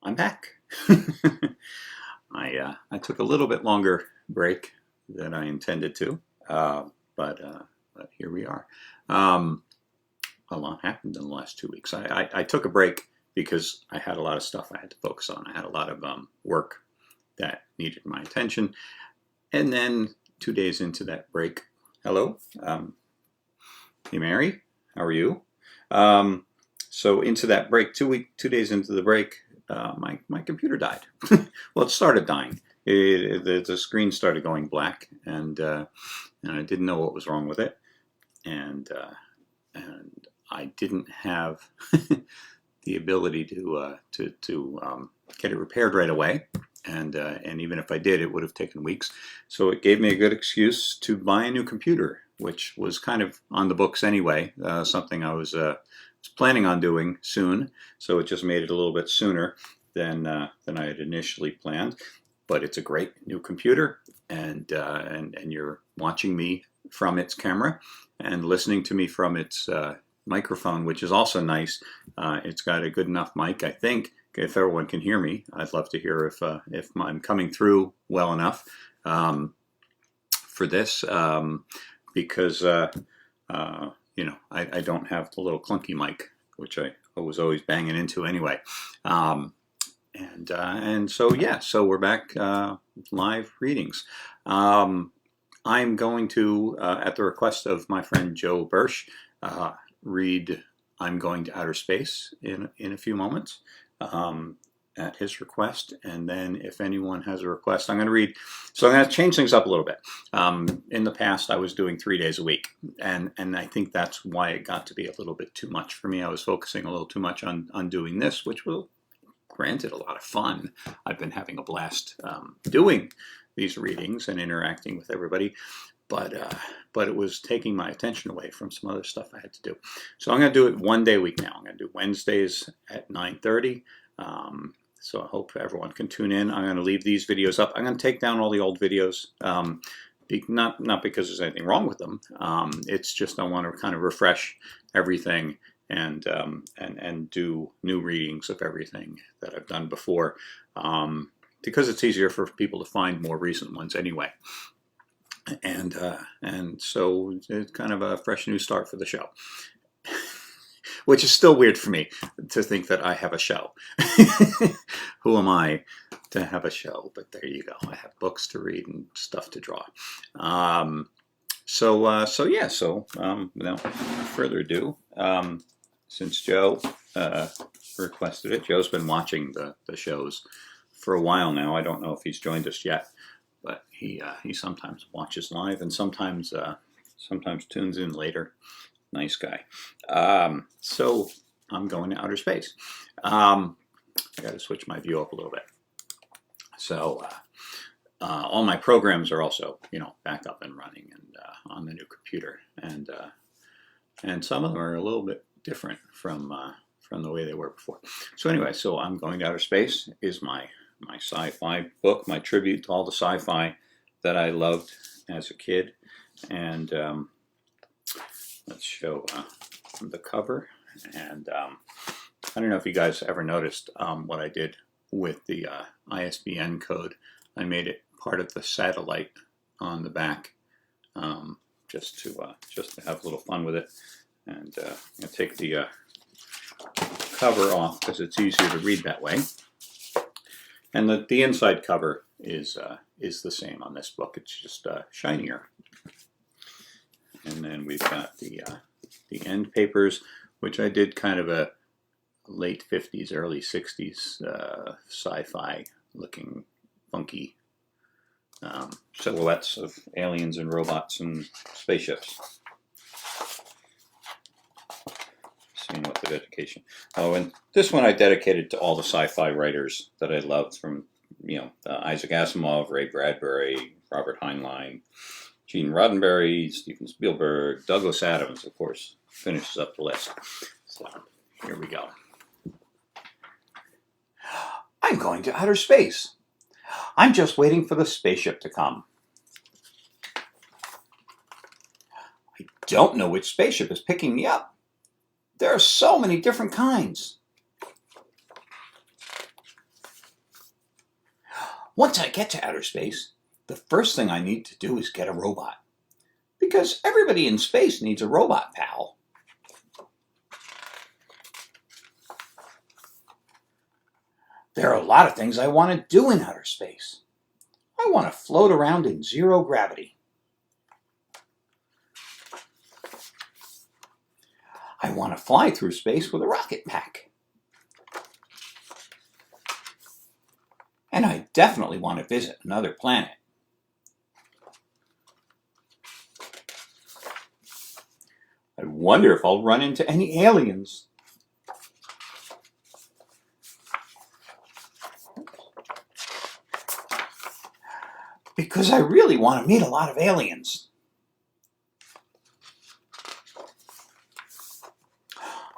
I'm back. I took a little bit longer break than I intended to, but here we are. A lot happened in the last 2 weeks. I took a break because I had a lot of stuff I had to focus on. I had a lot of work that needed my attention. And then 2 days into that break, hello, hey Mary, how are you? So into that break, 2 days into the break, my computer died. Well, it started dying. The screen started going black, and I didn't know what was wrong with it, and I didn't have the ability to get it repaired right away. And even if I did, it would have taken weeks. So it gave me a good excuse to buy a new computer, which was kind of on the books anyway, something I was planning on doing soon. So it just made it a little bit sooner than I had initially planned. But it's a great new computer, and you're watching me from its camera and listening to me from its microphone, which is also nice. It's got a good enough mic, I think. If everyone can hear me, I'd love to hear if I'm coming through well enough for this, because I don't have the little clunky mic, which I was always banging into anyway. So we're back, live readings. I'm going to, at the request of my friend Joe Birch, read I'm Going to Outer Space in a few moments. At his request, and then if anyone has a request, I'm going to read. So I'm going to change things up a little bit. In the past, I was doing 3 days a week, and I think that's why it got to be a little bit too much for me. I was focusing a little too much on doing this, which was, granted, a lot of fun. I've been having a blast doing these readings and interacting with everybody, but it was taking my attention away from some other stuff I had to do. So I'm going to do it 1 day a week now. I'm going to do Wednesdays at 9:30. So I hope everyone can tune in. I'm going to leave these videos up. I'm going to take down all the old videos, not because there's anything wrong with them. It's just I want to kind of refresh everything and do new readings of everything that I've done before, because it's easier for people to find more recent ones anyway. And so it's kind of a fresh new start for the show, which is still weird for me to think that I have a show. Who am I to have a show? But there you go. I have books to read and stuff to draw. Without further ado, since Joe requested it, Joe's been watching the shows for a while now. I don't know if he's joined us yet, but he sometimes watches live and sometimes tunes in later. Nice guy. So I'm going to outer space. I got to switch my view up a little bit. So all my programs are also, back up and running and on the new computer, and some of them are a little bit different from the way they were before. So anyway, so I'm Going to Outer Space is my sci-fi book, my tribute to all the sci-fi that I loved as a kid, and let's show the cover. And I don't know if you guys ever noticed what I did with the ISBN code. I made it part of the satellite on the back, just to have a little fun with it. And I'm going to take the cover off because it's easier to read that way. And the inside cover is the same on this book. It's just shinier. And then we've got the end papers, which I did kind of a late 50s, early 60s sci-fi looking funky silhouettes of aliens and robots and spaceships. Seeing what the dedication. Oh, and this one I dedicated to all the sci-fi writers that I loved, from Isaac Asimov, Ray Bradbury, Robert Heinlein, Gene Roddenberry, Steven Spielberg, Douglas Adams, of course, finishes up the list. So here we go. I'm going to outer space. I'm just waiting for the spaceship to come. I don't know which spaceship is picking me up. There are so many different kinds. Once I get to outer space, the first thing I need to do is get a robot. Because everybody in space needs a robot pal. There are a lot of things I want to do in outer space. I want to float around in zero gravity. I want to fly through space with a rocket pack. And I definitely want to visit another planet. I wonder if I'll run into any aliens. Because I really want to meet a lot of aliens.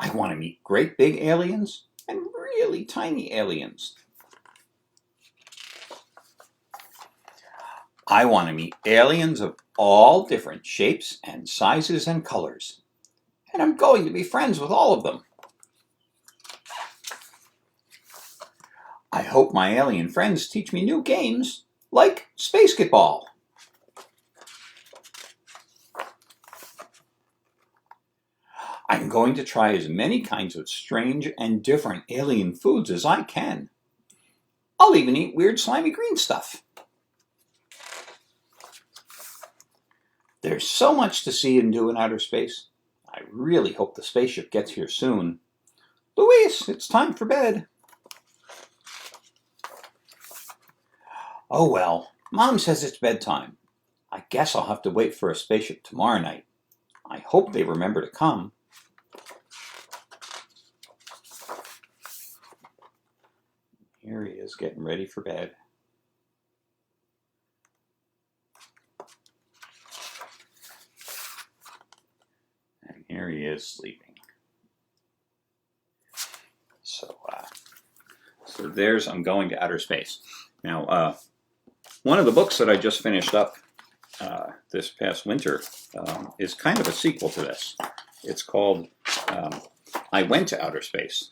I want to meet great big aliens and really tiny aliens. I want to meet aliens of all different shapes and sizes and colors. And I'm going to be friends with all of them. I hope my alien friends teach me new games, like Space-Get-Ball. I'm going to try as many kinds of strange and different alien foods as I can. I'll even eat weird slimy green stuff. There's so much to see and do in outer space. I really hope the spaceship gets here soon. Luis, it's time for bed. Oh well, Mom says it's bedtime. I guess I'll have to wait for a spaceship tomorrow night. I hope they remember to come. Here he is getting ready for bed. And here he is sleeping. So there's I'm Going to Outer Space. Now, one of the books that I just finished up this past winter is kind of a sequel to this. It's called I Went to Outer Space,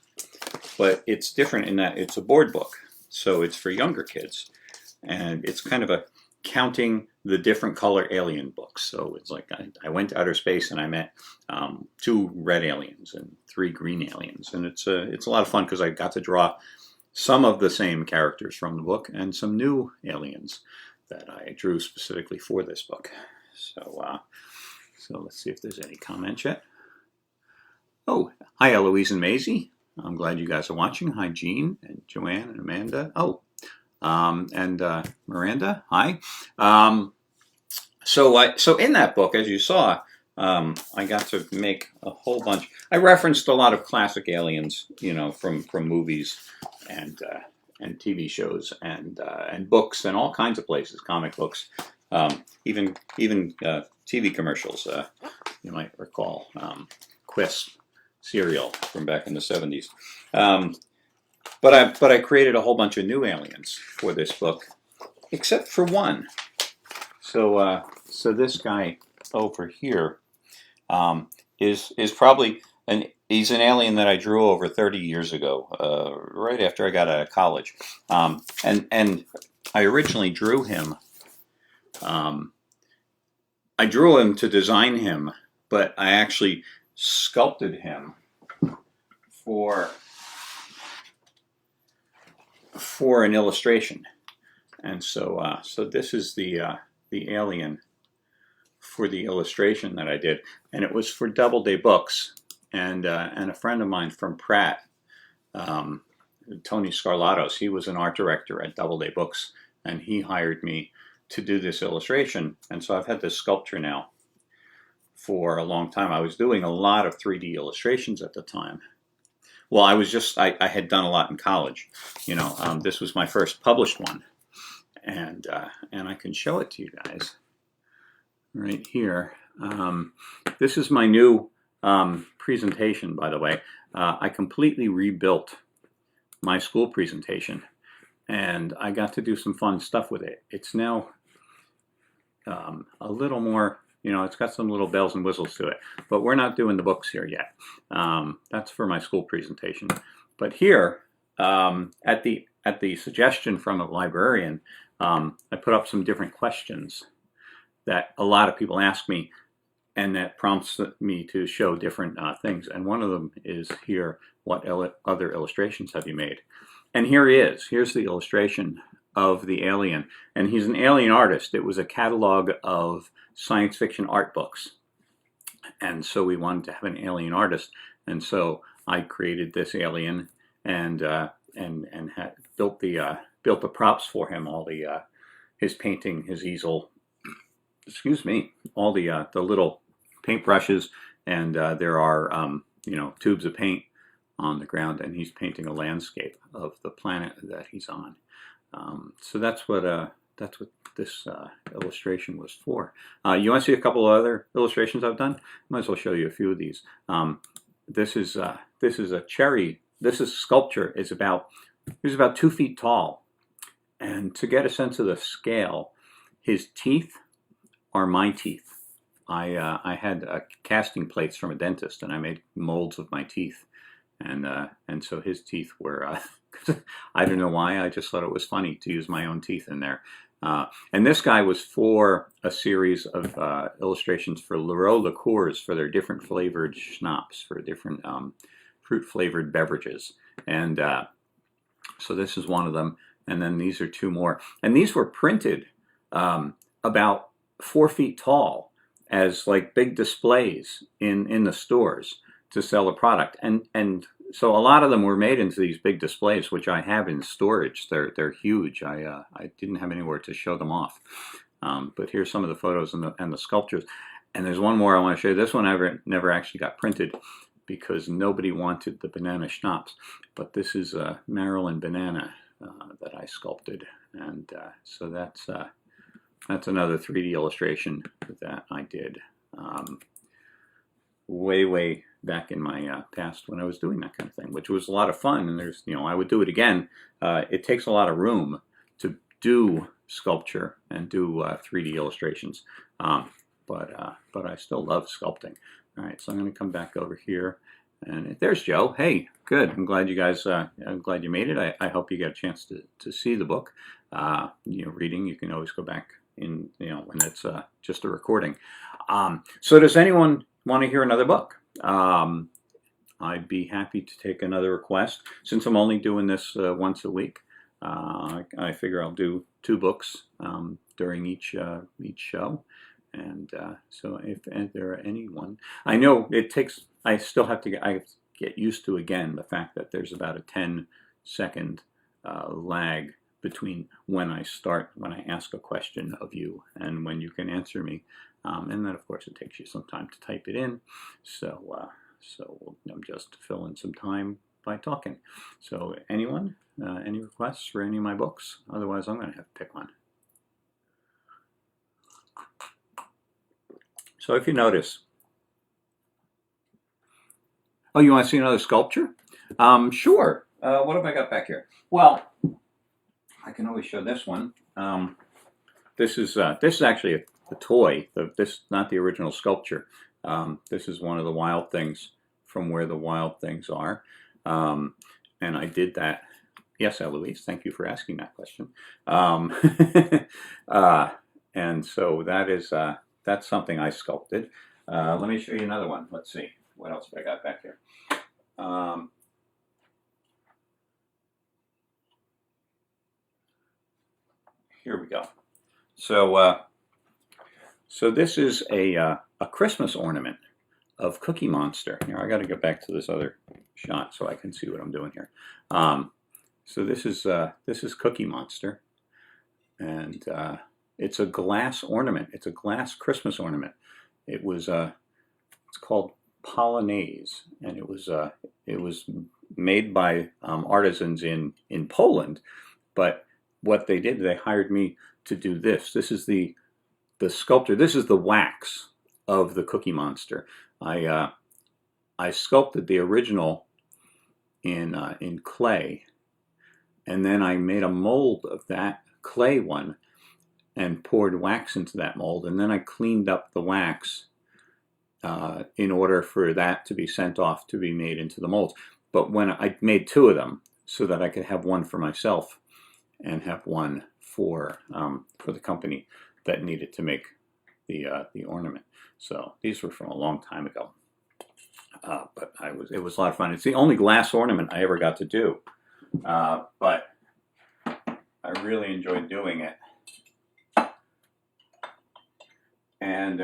but it's different in that it's a board book, so it's for younger kids, and it's kind of a counting the different color alien books. So it's like I went to outer space and I met 2 red aliens and 3 green aliens, and it's a lot of fun because I got to draw some of the same characters from the book and some new aliens that I drew specifically for this book. So let's see if there's any comments yet. Oh, hi Eloise and Maisie. I'm glad you guys are watching. Hi Jean and Joanne and Amanda. Oh, and Miranda. Hi. So in that book, as you saw, I got to make a whole bunch. I referenced a lot of classic aliens, you know, from movies and TV shows and books and all kinds of places, comic books, even TV commercials. You might recall Quest cereal from back in the 70s. But I created a whole bunch of new aliens for this book, except for one. So this guy over here is probably he's an alien that I drew over 30 years ago, right after I got out of college, and I originally drew him. I drew him to design him, but I actually sculpted him for an illustration, and so this is the alien for the illustration that I did, and it was for Doubleday Books, and a friend of mine from Pratt, Tony Scarlatos, he was an art director at Doubleday Books, and he hired me to do this illustration, and so I've had this sculpture now for a long time. I was doing a lot of 3D illustrations at the time. Well, I had done a lot in college, you know. This was my first published one, and I can show it to you guys right here. This is my new presentation, by the way. I completely rebuilt my school presentation, and I got to do some fun stuff with it. It's now a little more, you know, it's got some little bells and whistles to it, but we're not doing the books here yet. That's for my school presentation. But here, at the at the suggestion from a librarian, I put up some different questions that a lot of people ask me, and that prompts me to show different things. And one of them is here, what other illustrations have you made? And here he is. Here's the illustration of the alien. And he's an alien artist. It was a catalog of science fiction art books. And so we wanted to have an alien artist. And so I created this alien and had built the props for him, all the his painting, his easel, excuse me, all the little paintbrushes, and there are tubes of paint on the ground, and he's painting a landscape of the planet that he's on. So that's what this illustration was for. You want to see a couple of other illustrations I've done? Might as well show you a few of these. This is a cherry. This is sculpture. He's about 2 feet tall, and to get a sense of the scale, his teeth are my teeth. I had casting plates from a dentist, and I made molds of my teeth, and so his teeth were. I don't know why. I just thought it was funny to use my own teeth in there. And this guy was for a series of illustrations for Leroy liqueurs for their different flavored schnapps, for different fruit-flavored beverages. And so this is one of them. And then these are 2 more. And these were printed about 4 feet tall as like big displays in the stores to sell a product. And so a lot of them were made into these big displays, which I have in storage. They're huge. I didn't have anywhere to show them off. But here's some of the photos and the sculptures. And there's one more I want to show you. This one never actually got printed because nobody wanted the banana schnapps. But this is a Maryland banana that I sculpted. And so that's another 3D illustration that I did way back in my past when I was doing that kind of thing, which was a lot of fun. And there's, I would do it again. It takes a lot of room to do sculpture and do 3D illustrations, but I still love sculpting. All right, so I'm going to come back over here, and there's Joe. Hey, good. I'm glad you guys. I'm glad you made it. I hope you get a chance to see the book. Reading, you can always go back in, when it's just a recording. So does anyone want to hear another book? I'd be happy to take another request. Since I'm only doing this once a week, I figure I'll do 2 books during each show. And so if there are anyone, I know it takes, I still have to get used to, again, the fact that there's about a 10-second lag between when I ask a question of you and when you can answer me. And then, of course, it takes you some time to type it in. So I'm just filling some time by talking. So anyone, any requests for any of my books? Otherwise, I'm going to have to pick one. So if you notice, oh, you want to see another sculpture? Sure. What have I got back here? Well, I can always show this one. This is actually a toy. This not the original sculpture. This is one of the wild things from Where the Wild Things Are, and I did that. Yes, Eloise, thank you for asking that question. And so that's something I sculpted. Let me show you another one. Let's see what else have I got back here. Here we go. So this is a Christmas ornament of Cookie Monster. Here, I got to go back to this other shot so I can see what I'm doing here. So this is Cookie Monster, and it's a glass ornament. It's a glass Christmas ornament. It's called Polonaise, and it was made by artisans in Poland. But what they did, they hired me to do this. This is the sculpture. This is the wax of the Cookie Monster. I sculpted the original in clay, and then I made a mold of that clay one and poured wax into that mold, and then I cleaned up the wax in order for that to be sent off to be made into the molds. But when I made 2 of them, so that I could have one for myself and have one for the company that needed to make the ornament. So these were from a long time ago, but it was a lot of fun. It's the only glass ornament I ever got to do, but I really enjoyed doing it. And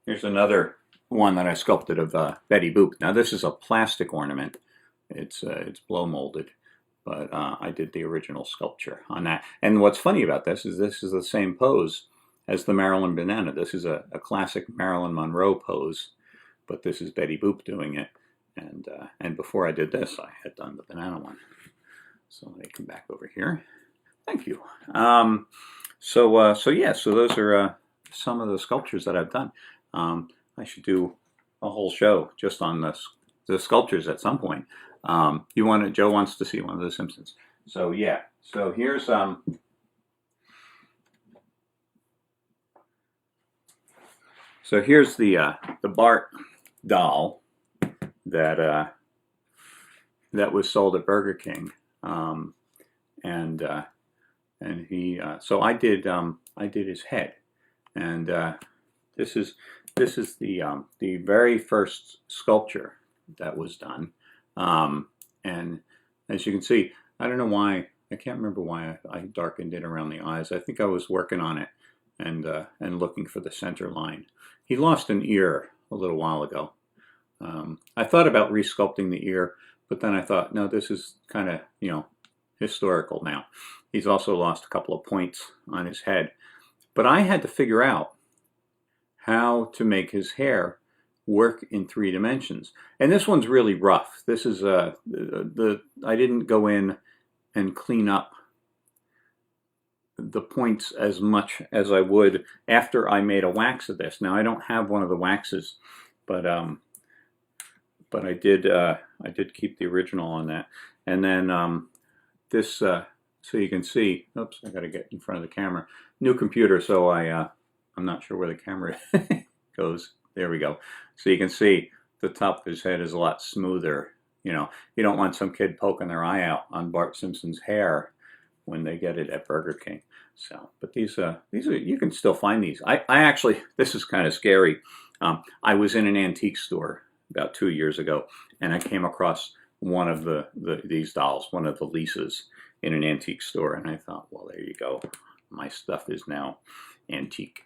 here's another one that I sculpted of Betty Boop. Now this is a plastic ornament. It's blow molded, but I did the original sculpture on that. And what's funny about this is the same pose as the Marilyn banana. This is a classic Marilyn Monroe pose, but this is Betty Boop doing it. And before I did this, I had done the banana one. So let me come back over here. Thank you. So those are some of the sculptures that I've done. I should do a whole show just on the sculptures at some point. Joe wants to see one of the Simpsons. So yeah. So here's the Bart doll that was sold at Burger King. And he so I did his head, and this is the very first sculpture that was done, and as you can see, I don't know why, I can't remember why I darkened it around the eyes. I think I was working on it and looking for the center line. He lost an ear a little while ago. I thought about resculpting the ear, but then I thought, no, this is kind of, historical now. He's also lost a couple of points on his head. But I had to figure out how to make his hair work in 3 dimensions. And this one's really rough. This is I didn't go in and clean up the points as much as I would after I made a wax of this. Now I don't have one of the waxes, but I did keep the original on that. And then this, so you can see, oops, I got to get in front of the camera. New computer, so I'm not sure where the camera goes. There we go. So you can see the top of his head is a lot smoother. You don't want some kid poking their eye out on Bart Simpson's hair when they get it at Burger King. So, but these are, you can still find these. I actually, this is kind of scary. I was in an antique store about 2 years ago, and I came across one of these dolls, one of the Lisas, in an antique store, and I thought, well, there you go. My stuff is now antique.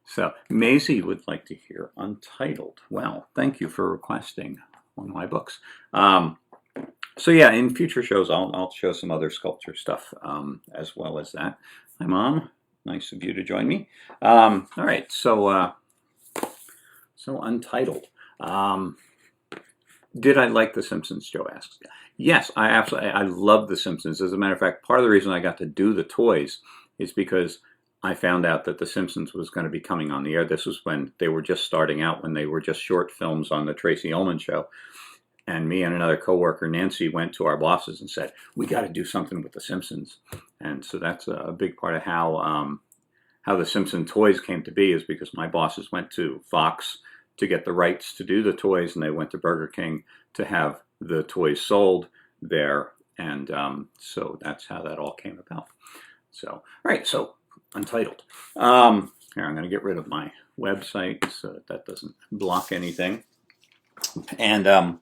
So Maisie would like to hear Untitled. Well, thank you for requesting one of my books. So yeah, in future shows, I'll show some other sculpture stuff as well as that. Hi, Mom. Nice of you to join me. All right, so Untitled. Did I like The Simpsons, Joe asks. Yes, I love The Simpsons. As a matter of fact, part of the reason I got to do the toys is because I found out that The Simpsons was going to be coming on the air. This was when they were just starting out, when they were just short films on the Tracy Ullman Show. And me and another coworker, Nancy, went to our bosses and said, we got to do something with The Simpsons. And so that's a big part of how The Simpson toys came to be, is because my bosses went to Fox to get the rights to do the toys, and they went to Burger King to have the toys sold there. And so that's how that all came about. So, all right, so Untitled. Here, I'm going to get rid of my website so that doesn't block anything. And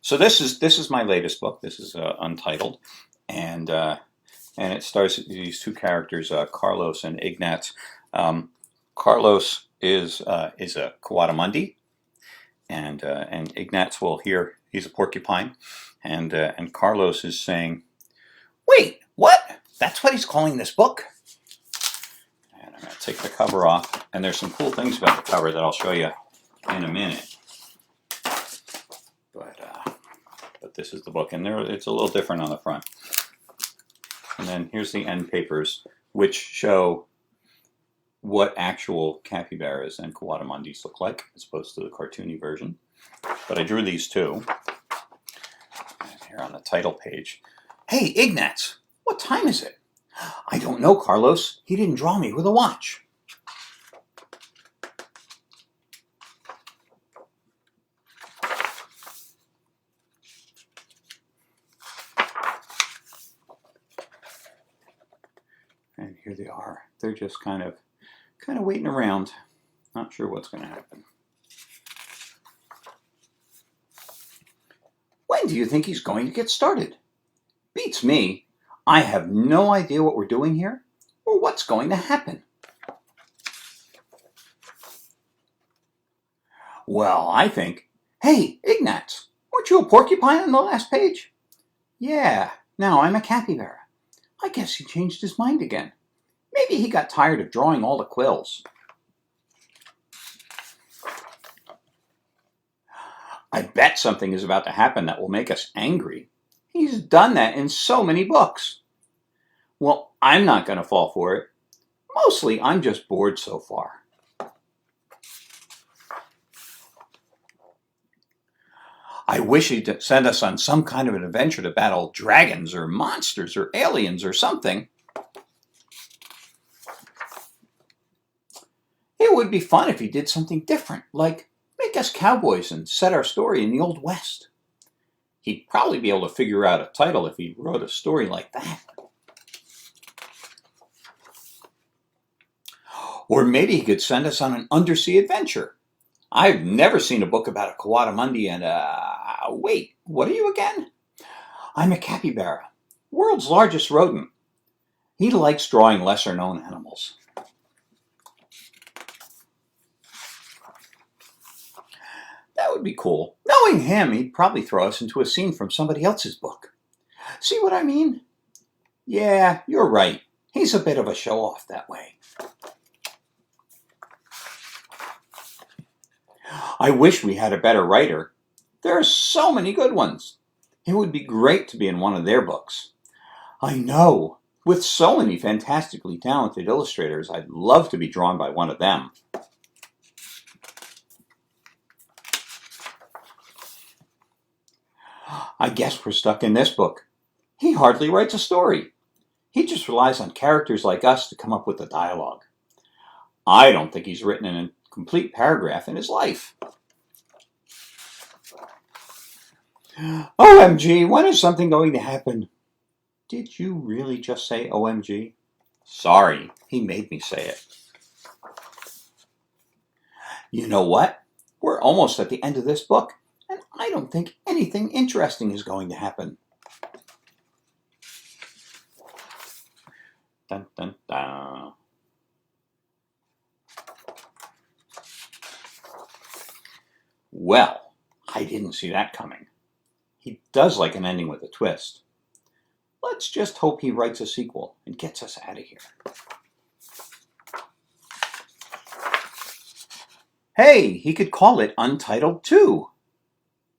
so this is my latest book. This is Untitled, and it stars these 2 characters, Carlos and Ignatz. Carlos is a Coatimundi, and Ignatz, well, here he's a porcupine, and Carlos is saying, "Wait, what? That's what he's calling this book?" And I'm going to take the cover off, and there's some cool things about the cover that I'll show you in a minute. But this is the book, and it's a little different on the front. And then here's the end papers, which show what actual capybaras and coatimundis look like, as opposed to the cartoony version. But I drew these 2. And here on the title page. Hey, Ignatz, what time is it? I don't know, Carlos. He didn't draw me with a watch. here they are. They're just kind of waiting around. Not sure what's going to happen. When do you think he's going to get started? Beats me. I have no idea what we're doing here or what's going to happen. Well, I think, hey, Ignatz, weren't you a porcupine on the last page? Yeah, now I'm a capybara. I guess he changed his mind again. Maybe he got tired of drawing all the quills. I bet something is about to happen that will make us angry. He's done that in so many books. Well, I'm not going to fall for it. Mostly, I'm just bored so far. I wish he'd send us on some kind of an adventure to battle dragons or monsters or aliens or something. It would be fun if he did something different, like make us cowboys and set our story in the Old West. He'd probably be able to figure out a title if he wrote a story like that. Or maybe he could send us on an undersea adventure. I've never seen a book about a coatimundi and wait, what are you again? I'm a capybara, world's largest rodent. He likes drawing lesser-known animals. That would be cool. Knowing him, he'd probably throw us into a scene from somebody else's book. See what I mean? Yeah, you're right. He's a bit of a show-off that way. I wish we had a better writer. There are so many good ones. It would be great to be in one of their books. I know. With so many fantastically talented illustrators, I'd love to be drawn by one of them. I guess we're stuck in this book. He hardly writes a story. He just relies on characters like us to come up with the dialogue. I don't think he's written a complete paragraph in his life. OMG, when is something going to happen? Did you really just say OMG? Sorry, he made me say it. You know what? We're almost at the end of this book, and I don't think anything interesting is going to happen. Dun, dun, dun. Well, I didn't see that coming. He does like an ending with a twist. Let's just hope he writes a sequel and gets us out of here. Hey, he could call it Untitled too.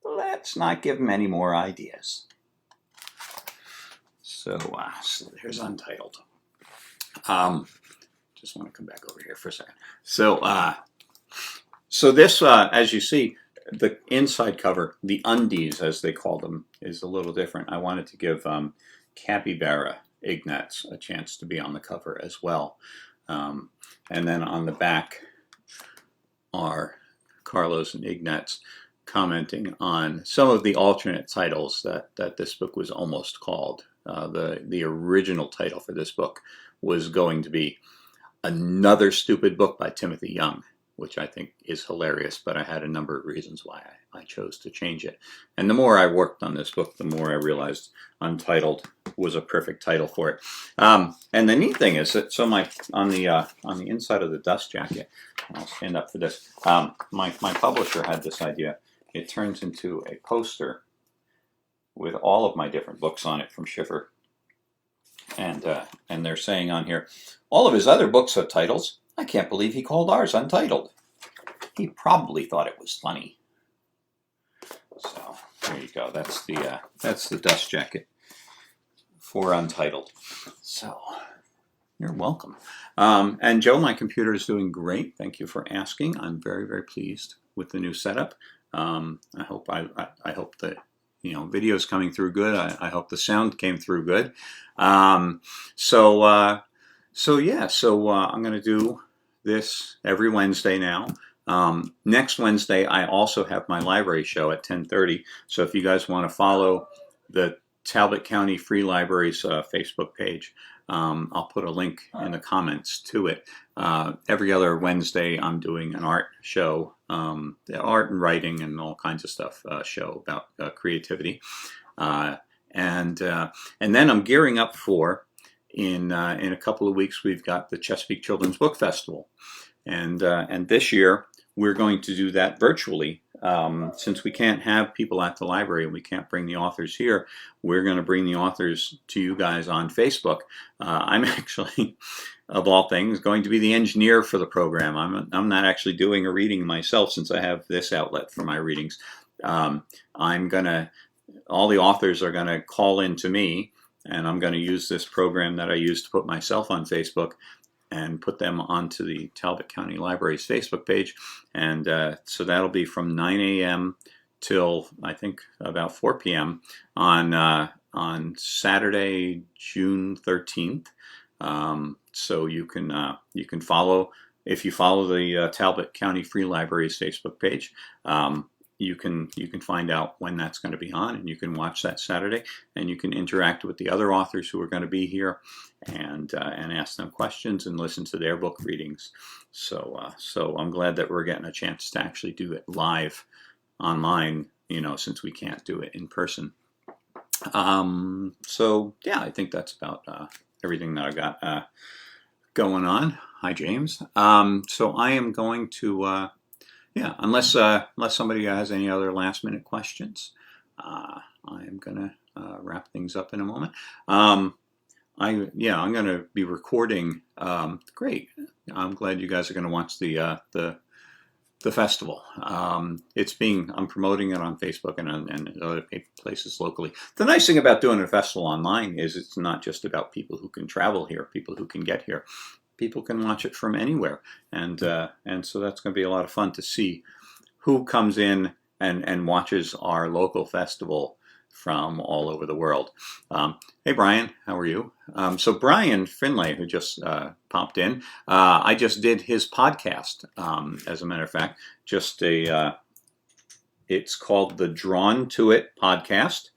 Let's not give him any more ideas. So there's Untitled. Just want to come back over here for a second. So this, as you see, the inside cover, the undies as they call them, is a little different. I wanted to give Capybara Ignatz a chance to be on the cover as well. And then on the back are Carlos and Ignatz commenting on some of the alternate titles that this book was almost called. The original title for this book was going to be Another Stupid Book by Timothy Young, which I think is hilarious, but I had a number of reasons why I chose to change it. And the more I worked on this book, the more I realized Untitled was a perfect title for it. And the neat thing is that on the inside of the dust jacket, I'll stand up for this. My publisher had this idea. It turns into a poster with all of my different books on it from Schiffer. And they're saying on here, all of his other books have titles. I can't believe he called ours Untitled. He probably thought it was funny. So there you go. That's the dust jacket for Untitled. So you're welcome. And Joe, my computer is doing great. Thank you for asking. I'm very, very pleased with the new setup. I hope the video's coming through good. I hope the sound came through good. So I'm going to do this every Wednesday now. Next Wednesday, I also have my library show at 10:30. So if you guys want to follow the Talbot County Free Library's Facebook page. I'll put a link in the comments to it. Every other Wednesday, I'm doing an art show, art and writing and all kinds of stuff show about creativity. And then I'm gearing up for, in a couple of weeks, we've got the Chesapeake Children's Book Festival. And this year, we're going to do that virtually. Since we can't have people at the library and we can't bring the authors here, we're going to bring the authors to you guys on Facebook. I'm actually, of all things, going to be the engineer for the program. I'm not actually doing a reading myself since I have this outlet for my readings. All the authors are going to call in to me, and I'm going to use this program that I use to put myself on Facebook and put them onto the Talbot County Library's Facebook page. And so that'll be from 9 a.m. till I think about 4 p.m. on Saturday, June 13th. So you can follow, if you follow the Talbot County Free Library's Facebook page, you can find out when that's going to be on, and you can watch that Saturday, and you can interact with the other authors who are going to be here, and ask them questions and listen to their book readings. So I'm glad that we're getting a chance to actually do it live online, since we can't do it in person. So yeah, I think that's about everything that I got going on. Hi, James. So I am going to. Yeah, unless somebody has any other last-minute questions, I'm gonna wrap things up in a moment. I'm gonna be recording. Great. I'm glad you guys are gonna watch the festival. I'm promoting it on Facebook and other places locally. The nice thing about doing a festival online is it's not just about people who can travel here, people who can get here. People can watch it from anywhere, and so that's going to be a lot of fun to see who comes in and watches our local festival from all over the world. Hey Brian, how are you? So Brian Finlay, who just popped in, I just did his podcast. As a matter of fact, it's called the Drawn to It podcast.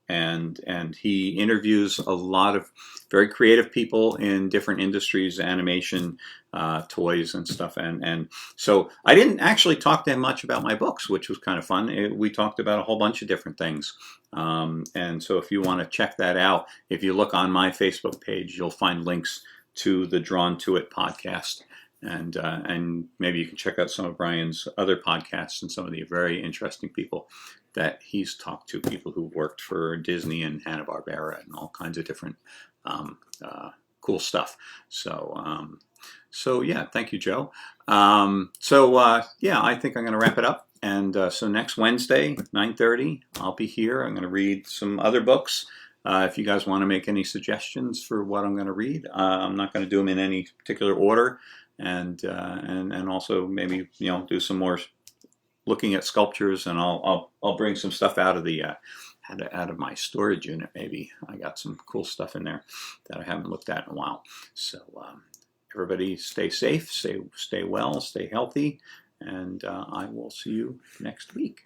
And he interviews a lot of very creative people in different industries, animation, toys and stuff. And so I didn't actually talk to him much about my books, which was kind of fun. We talked about a whole bunch of different things. And so if you want to check that out, if you look on my Facebook page, you'll find links to the Drawn to It podcast. And maybe you can check out some of Brian's other podcasts and some of the very interesting people that he's talked to, people who worked for Disney and Hanna-Barbera and all kinds of different cool stuff. So yeah, thank you, Joe. Yeah, I think I'm going to wrap it up. And so next Wednesday, 9:30, I'll be here. I'm going to read some other books. If you guys want to make any suggestions for what I'm going to read, I'm not going to do them in any particular order. And also maybe do some more looking at sculptures, and I'll bring some stuff out of the out of my storage unit. Maybe I got some cool stuff in there that I haven't looked at in a while. So everybody, stay safe, stay well, stay healthy, and I will see you next week.